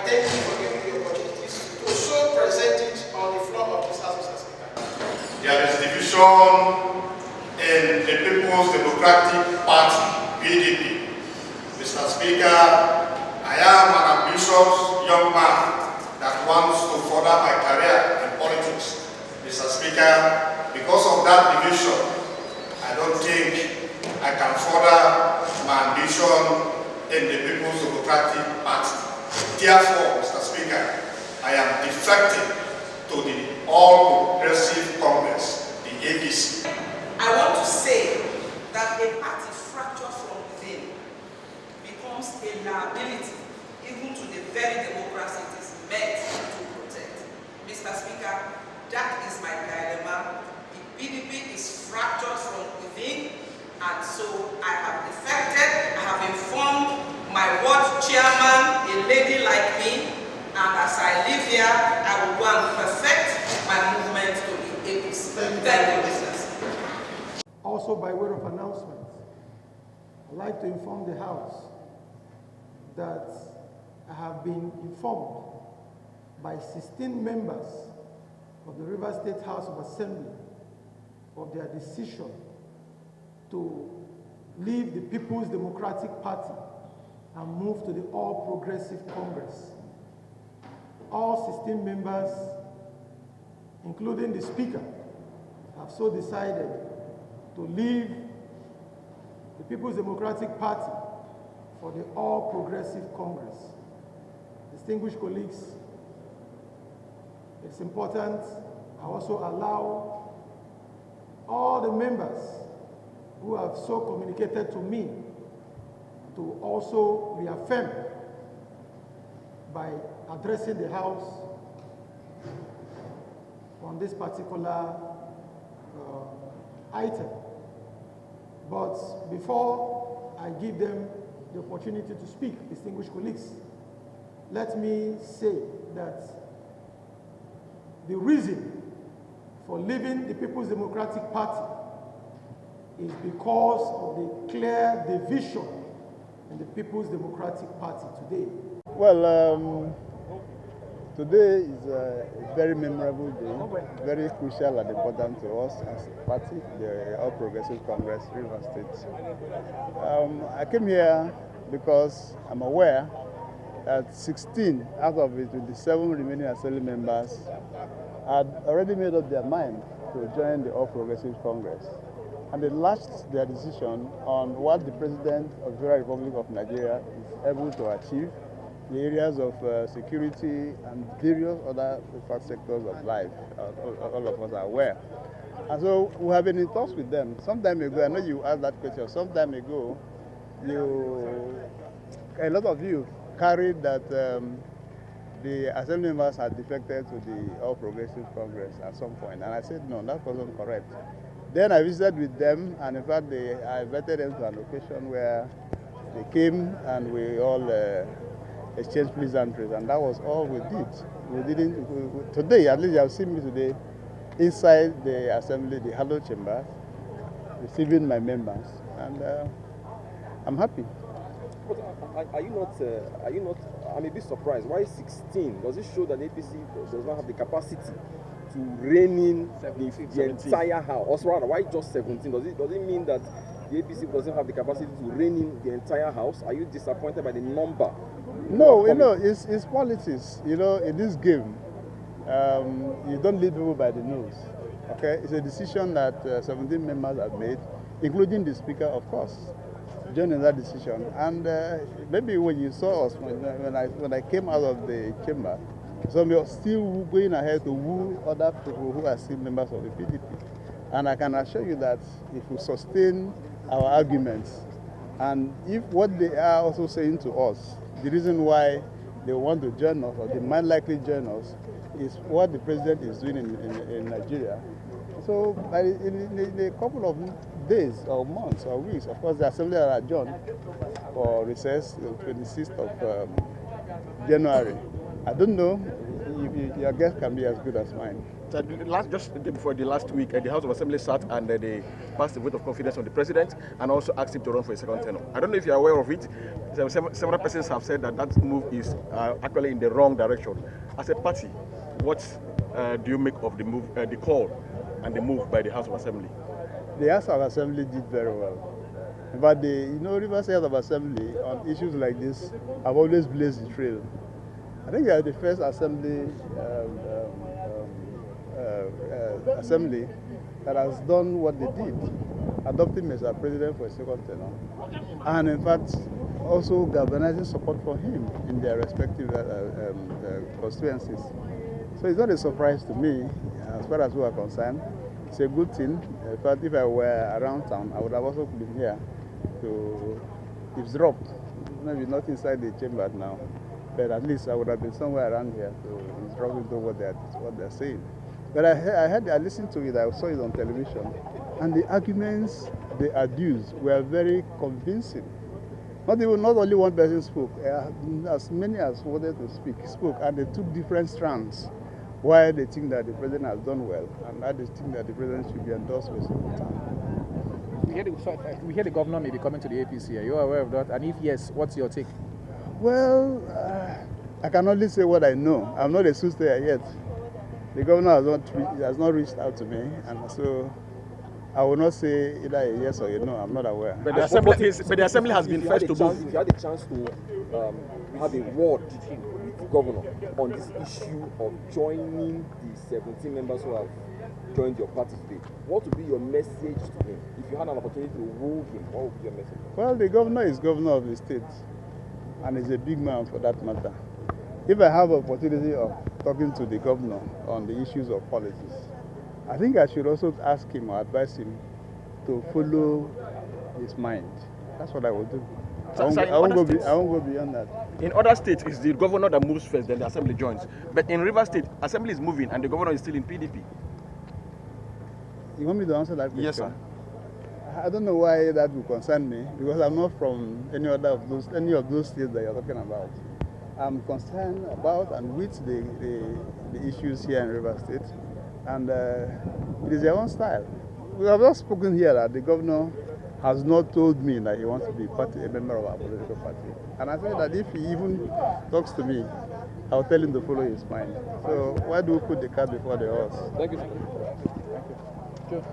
thank you for giving me the opportunity to so present it on the floor of this House, Mr. Speaker. There is division in the People's Democratic Party, PDP. Mr. Speaker, I am an ambitious young man that wants to further my career in politics. Mr. Speaker, because of that division, I don't think I can further my ambition in the People's Democratic Party. Therefore, Mr. Speaker, I am defecting to the All Progressive Congress, the APC. I want to say that a party fractured from within becomes a liability even to the very democracy it is meant to protect. Mr. Speaker, that is my dilemma. The PDP is fractured from within, and so I have defected. I have informed my ward chairman, a lady like me, and as I live here, I will go and perfect my movement to the APC. Thank you, Mr. Speaker. Also, by way of announcement, I'd like to inform the House that I have been informed by 16 members of the Rivers State House of Assembly of their decision to leave the People's Democratic Party and move to the All Progressive Congress. All 16 members, including the Speaker, have so decided to leave the People's Democratic Party for the All Progressive Congress. Distinguished colleagues, it's important I also allow all the members who have so communicated to me to also reaffirm by addressing the House on this particular item. But before I give them the opportunity to speak, distinguished colleagues, let me say that the reason for leaving the People's Democratic Party is because of the clear division in the People's Democratic Party today. Well, today is a very memorable day, very crucial and important to us as a party, the All Progressive Congress, Rivers State. I came here because I'm aware that 16 out of the 27 remaining assembly members had already made up their mind to join the All Progressive Congress. And they latched their decision on what the President of the Federal Republic of Nigeria is able to achieve, the areas of security and various other sectors of life. All of us are aware. And so we have been in touch with them. Some time ago, I know you asked that question, some time ago, a lot of you carried that the assembly members had defected to the All Progressive Congress at some point. And I said, no, that wasn't correct. Then I visited with them, and in fact, I invited them to an occasion where they came and we all exchanged pleasantries, and that was all we did. Today, at least you have seen me today, inside the assembly, the Hello Chamber, receiving my members, and I'm happy. But are you not, I'm a bit surprised. Why 16? Does it show that APC does not have the capacity to rein in the entire house? Or rather, why just 17? Does it mean that the APC doesn't have the capacity to rein in the entire house? Are you disappointed by the number? No, it's politics. In this game, you don't lead people by the nose. Okay, it's a decision that 17 members have made, including the Speaker, of course, joining that decision. And maybe when you saw us, when I came out of the chamber, so we are still going ahead to woo other people who are still members of the PDP. And I can assure you that if we sustain our arguments, and if what they are also saying to us, the reason why they want to join us, or they might likely join us, is what the president is doing in Nigeria. So in a couple of days or months or weeks, of course, the assembly are adjourned for recess, the 26th of January. I don't know. your guess can be as good as mine. So just the day before the last week, the House of Assembly sat and they passed a vote of confidence on the president and also asked him to run for a second term. I don't know if you're aware of it. Several persons have said that that move is actually in the wrong direction. As a party, what do you make of the move, the call and the move by the House of Assembly? The House of Assembly did very well. But Rivers House of Assembly on issues like this have always blazed the trail. I think they are the first assembly assembly that has done what they did, adopting Mr. President for a second term, and in fact also galvanizing support for him in their respective constituencies. So it's not a surprise to me, as far as we are concerned. It's a good thing. In fact, if I were around town, I would have also been here to eavesdrop. Maybe not inside the chamber now, but at least I would have been somewhere around here to eavesdrop into what they're saying. But I listened to it, I saw it on television, and the arguments they adduced were very convincing. Not only one person spoke, as many as wanted to speak spoke, and they took different strands. Why they think that the president has done well, and why they think that the president should be endorsed for a second time. We hear the governor may be coming to the APC. Are you aware of that? And if yes, what's your take? Well, I can only say what I know. I'm not a soothsayer yet. The governor has not reached out to me, and so I will not say either a yes or a no. I'm not aware. But the assembly has been first to move. If you had a chance to have a word with the governor on this issue of joining the 17 members who have joined your party today, what would be your message to him? If you had an opportunity to woo him, what would be your message? Well, the governor is governor of the state, and he's a big man for that matter. If I have an opportunity of talking to the governor on the issues of politics, I think I should also ask him or advise him to follow his mind. That's what I will do. I won't go beyond that. In other states, it's the governor that moves first, then the assembly joins. But in Rivers State, assembly is moving and the governor is still in PDP. You want me to answer that question? Yes, sir. I don't know why that will concern me, because I'm not from any of those states that you're talking about. I'm concerned about and with the issues here in Rivers State, and it is their own style. We have not spoken here that the governor has not told me that he wants to be a member of our political party. And I said that if he even talks to me, I'll tell him to follow his mind. So why do we put the cart before the horse? Thank you, sir.